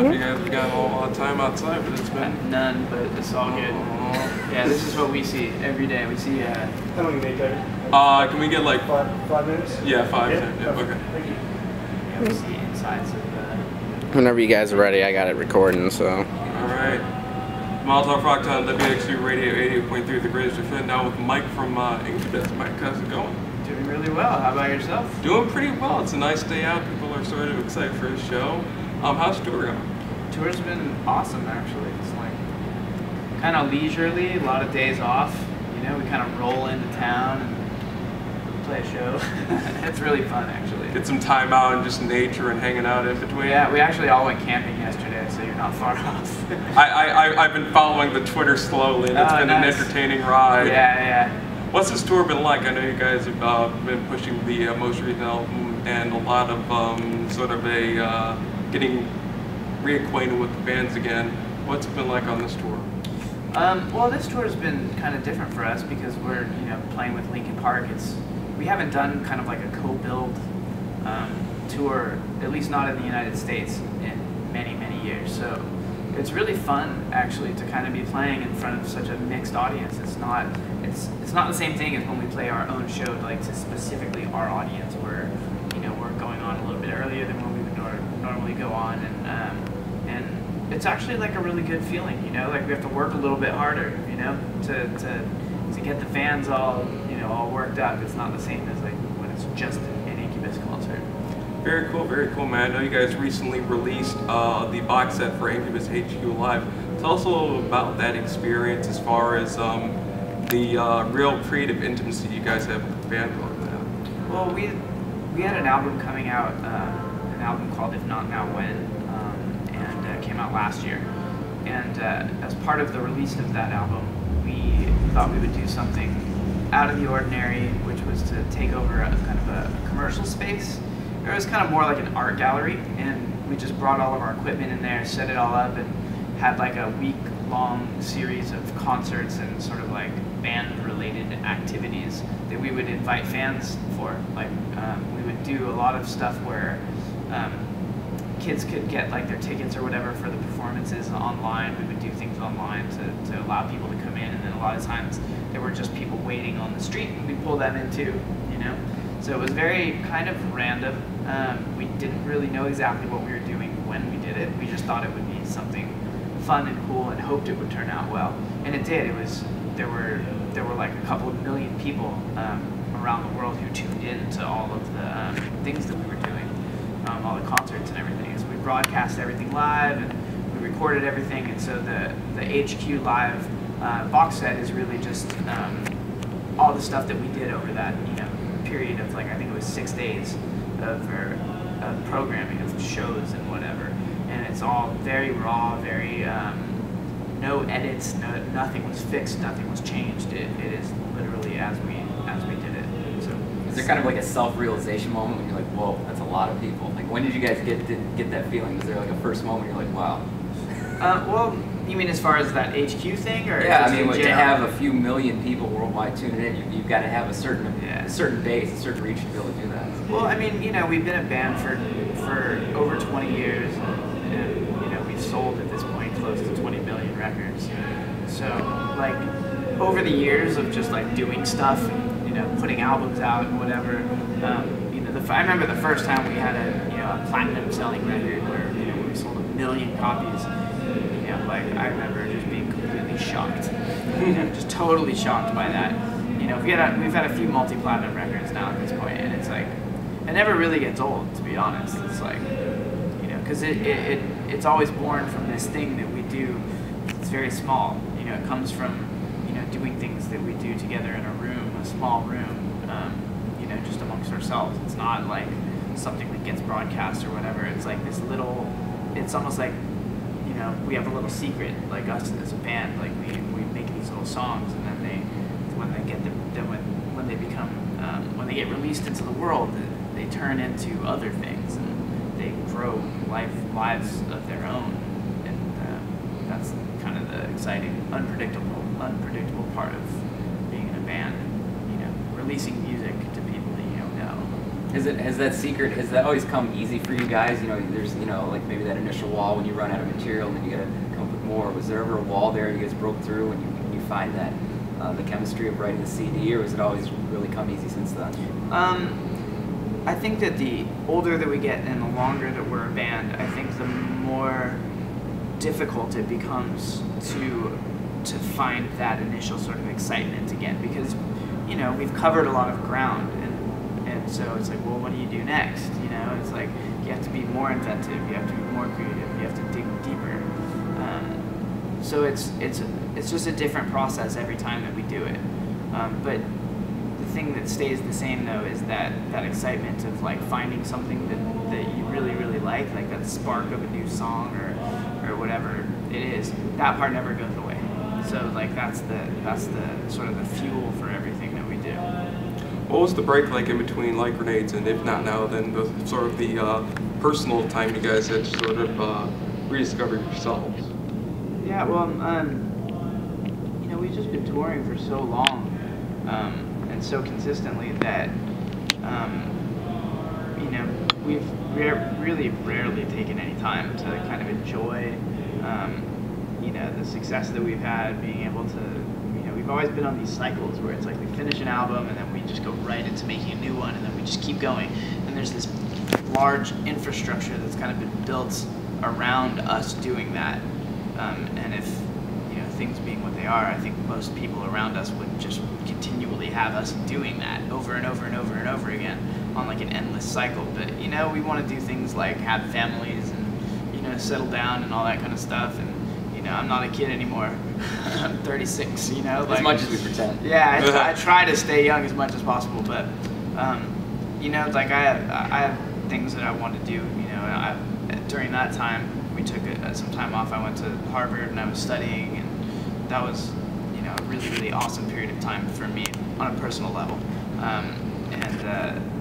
know if you guys have got a lot of time outside, but it's been... None, but it's all good. Yeah, this is what we see every day. We see... How long you need, David? Can we get like... 5 minutes? Yeah, 5, yeah, 10. Yeah, okay. Thank you. Yeah, we see insides of Whenever you guys are ready, I got it recording, so... Alright. Molotov Rock on WXU Radio 88.3, the greatest fit. Now with Mike from Incubus. Mike, how's it going? Doing really well. How about yourself? Doing pretty well. It's a nice day out. People are sort of excited for the show. How's the tour going? Tour's been awesome, actually. It's like kind of leisurely, a lot of days off. You know, we kind of roll into town and play a show. It's really fun, actually. Get some time out and just nature and hanging out in between. Yeah, we actually all went camping yesterday, so you're not far off. I've been following the Twitter slowly, and it's been nice. an entertaining ride. Yeah. What's this tour been like? I know you guys have been pushing the most recent album and a lot of sort of a getting reacquainted with the bands again. What's it been like on this tour? Well, this tour has been kind of different for us because we're playing with Linkin Park. We haven't done kind of like a co-build tour, at least not in the United States, in many years. So it's really fun actually to kind of be playing in front of such a mixed audience. It's not the same thing as when we play our own show, like to specifically our audience, where we're going on a little bit earlier than when we would normally go on, and it's actually like a really good feeling. Like we have to work a little bit harder, to get the fans all worked up. It's not the same as like when it's just an Incubus concert. Very cool, man. I know you guys recently released the box set for Incubus HQ Live. Tell us a little about that experience as far as the real creative intimacy you guys have with the band right now. Well, we had an album coming out, an album called If Not Now When, and came out last year. And as part of the release of that album, we thought we would do something out of the ordinary, which was to take over a kind of a commercial space. It was kind of more like an art gallery, and we just brought all of our equipment in there, set it all up, and had like a week-long series of concerts and sort of like band-related activities that we would invite fans for. Like we would do a lot of stuff where kids could get like their tickets or whatever for the performances online. We would do things online to allow people to come in, and then a lot of times there were just people waiting on the street, and we'd pull them in too, So it was very kind of random. We didn't really know exactly what we were doing when we did it. We just thought it would be something fun and cool and hoped it would turn out well. And it did. There were like a couple of million people around the world who tuned in to all of the things that we were doing, all the concerts and everything. So we broadcast everything live, and we recorded everything. And so the HQ Live box set is really just all the stuff that we did over that period of, like, I think it was 6 days of programming, of shows and whatever. And it's all very raw, very no edits, nothing was fixed, nothing was changed. It is literally as we did it. So is there kind of like a self-realization moment when you're like, whoa, that's a lot of people? Like, when did you guys get that feeling? Is there like a first moment you're like, wow? Well, you mean as far as that HQ thing, or yeah, I mean, to have a few million people worldwide tuning in, you've got to have a certain base, a certain reach to be able to do that. Well, I mean, we've been a band for over 20 years, and we've sold at this point close to 20 million records. So, like, over the years of just like doing stuff, and putting albums out and whatever, I remember the first time we had a platinum selling record where we sold 1 million copies. Like, I remember just being completely shocked, just totally shocked by that. We've had a few multi-platinum records now at this point, and it's like, it never really gets old, to be honest. It's like, because it's always born from this thing that we do. It's very small. It comes from doing things that we do together in a room, a small room, just amongst ourselves. It's not like something that gets broadcast or whatever. It's like this little. It's almost like we have a little secret, like us as a band. Like we make these little songs, and then when they get released into the world, they turn into other things, and they grow lives of their own, and that's kind of the exciting, unpredictable part of being in a band. Releasing music to people that you don't know. Has that always come easy for you guys? You know, there's, you know, like maybe that initial wall when you run out of material and then you gotta come up with more. Was there ever a wall there you guys broke through and you find that the chemistry of writing the CD, or has it always really come easy since then? I think that the older that we get and the longer that we're a band, I think the more difficult it becomes to find that initial sort of excitement again, because, you know, we've covered a lot of ground, and so it's like, well, what do you do next? You know, it's like you have to be more inventive, you have to be more creative, you have to dig deeper. So it's just a different process every time that we do it. But the thing that stays the same though is that excitement of like finding something that you really like that spark of a new song or whatever it is. That part never goes away. So like that's the sort of the fuel for everything that we do. What was the break like in between Like Grenades, and if not now, then the sort of the personal time you guys had to sort of rediscover yourselves? Yeah, well, you know, we've just been touring for so long and so consistently that, you know, we've really rarely taken any time to kind of enjoy, you know, the success that we've had, being able to, you know, we've always been on these cycles where it's like we finish an album and then we just go right into making a new one and then we just keep going. And there's this large infrastructure that's kind of been built around us doing that. And if, you know, things being what they are, I think most people around us would just continually have us doing that over and over and over and over again on like an endless cycle. But, you know, we want to do things like have families and, you know, settle down and all that kind of stuff. And, you know, I'm not a kid anymore. I'm 36, you know. Like, as much as we pretend. Yeah, I try to stay young as much as possible. But, you know, like I have things that I want to do, you know, during that time. We took some time off. I went to Harvard and I was studying, and that was, you know, a really awesome period of time for me on a personal level.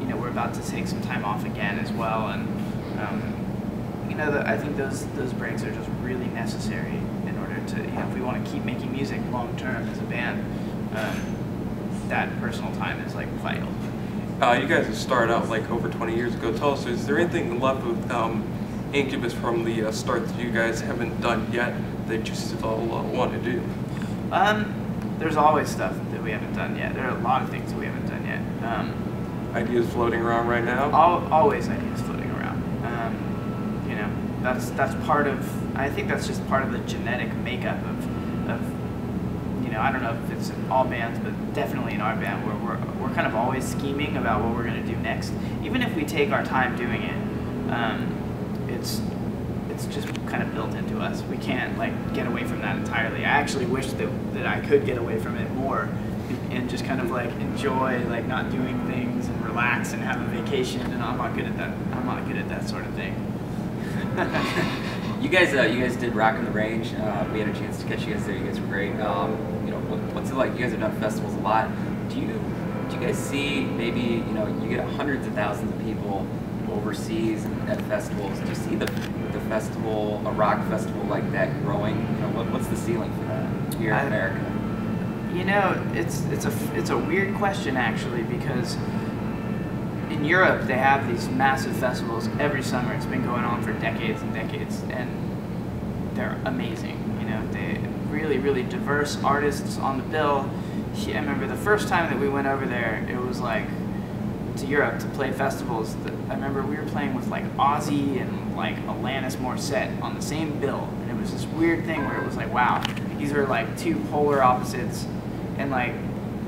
You know, we're about to take some time off again as well, and you know, I think those breaks are just really necessary in order to, you know, if we want to keep making music long term as a band, that personal time is like vital. You guys have started out like over 20 years ago. Tell us, is there anything left with Incubus from the start that you guys haven't done yet that you still want to do? There's always stuff that we haven't done yet. There are a lot of things that we haven't done yet. Ideas floating around right now? Always ideas floating around. You know, that's part of, I think that's just part of the genetic makeup of you know, I don't know if it's in all bands, but definitely in our band, where we're kind of always scheming about what we're going to do next. Even if we take our time doing it, it's just kind of built into us. We can't like get away from that entirely. I actually wish that I could get away from it more and just kind of like enjoy like not doing things and relax and have a vacation, and I'm not good at that. I'm not good at that sort of thing. You guys did Rock in the Range. We had a chance to catch you guys there. You guys were great. You know, what's it like? You guys have done festivals a lot. Do you guys see maybe, you know, you get hundreds of thousands of people overseas and at festivals? Do you see the festival, a rock festival like that growing? You know, what's the ceiling for that here in America? You know, it's a weird question actually, because in Europe they have these massive festivals every summer. It's been going on for decades and decades, and they're amazing. You know, they really diverse artists on the bill. I remember the first time that we went over there, it was like to Europe to play festivals. I remember we were playing with like Ozzy and like Alanis Morissette on the same bill, and it was this weird thing where it was like, wow, these are like two polar opposites, and like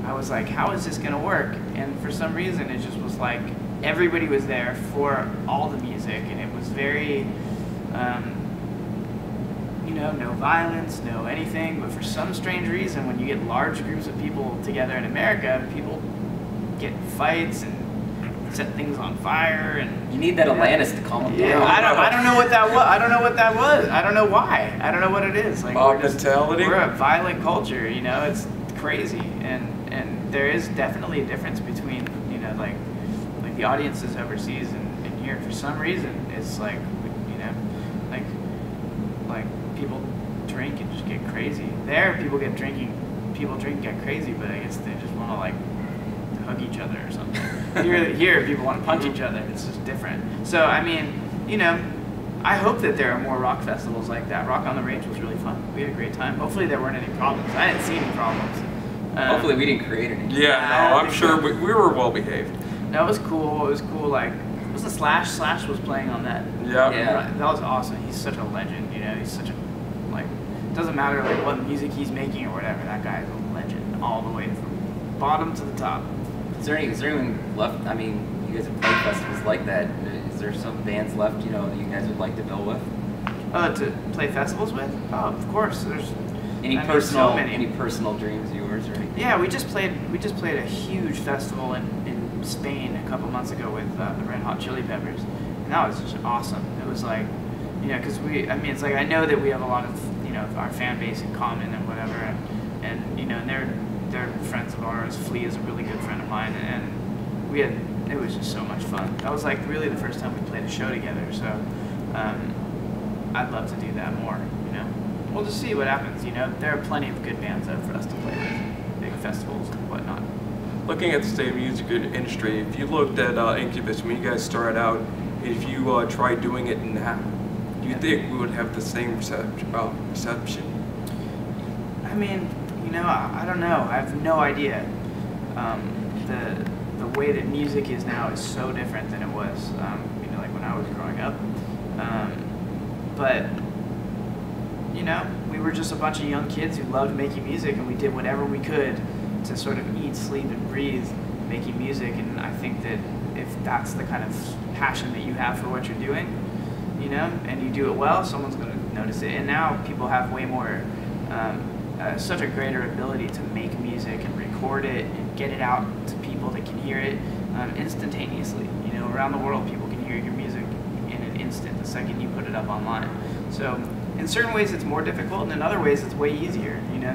I was like, how is this gonna work? And for some reason it just was like everybody was there for all the music, and it was very you know, no violence, no anything, but for some strange reason when you get large groups of people together in America, people get fights and set things on fire, and you need that Alanis to calm them down. Yeah, I don't know what that was. I don't know what that was. I don't know why. I don't know what it is. Like mentality. We're a violent culture, you know. It's crazy, and there is definitely a difference between, you know, like the audiences overseas and here. For some reason, it's like, you know, like people drink and just get crazy. There, people drink, get crazy, but I guess they just want to like hug each other or something. Here people want to punch each other. It's just different. So I mean, you know, I hope that there are more rock festivals like that. Rock on the Range was really fun. We had a great time. Hopefully there weren't any problems. I didn't see any problems. Hopefully we didn't create any. Yeah, no, I'm sure we were well behaved. No, it was cool. It was cool. Like, wasn't Slash? Slash was playing on that. Yeah. That was awesome. He's such a legend. You know, he's such a like. Doesn't matter like what music he's making or whatever. That guy is a legend all the way from bottom to the top. Is there anyone left? I mean, you guys have played festivals like that. Is there some bands left, you know, that you guys would like to bill with? To play festivals with? Oh, of course. There's Any personal dreams of yours or anything? Yeah, we just played a huge festival in Spain a couple months ago with the Red Hot Chili Peppers, and that was just awesome. It was like, you know, because it's like I know that we have a lot of, you know, our fan base in common and whatever, and you know, and they're friends of ours. Flea is a really good friend of mine, and it was just so much fun. That was like really the first time we played a show together, so I'd love to do that more, you know. We'll just see what happens, you know. There are plenty of good bands out for us to play with, big festivals and whatnot. Looking at the state of the music industry, if you looked at Incubus when you guys started out, if you tried doing it now, do you think we would have the same reception? I mean, you know, I don't know. I have no idea. The way that music is now is so different than it was, you know, like when I was growing up. But you know, we were just a bunch of young kids who loved making music, and we did whatever we could to sort of eat, sleep, and breathe making music. And I think that if that's the kind of passion that you have for what you're doing, you know, and you do it well, someone's going to notice it. And now people have way more, such a greater ability to make music and record it and get it out to people that can hear it instantaneously. You know, around the world, people can hear your music in an instant, the second you put it up online. So in certain ways it's more difficult, and in other ways it's way easier. You know,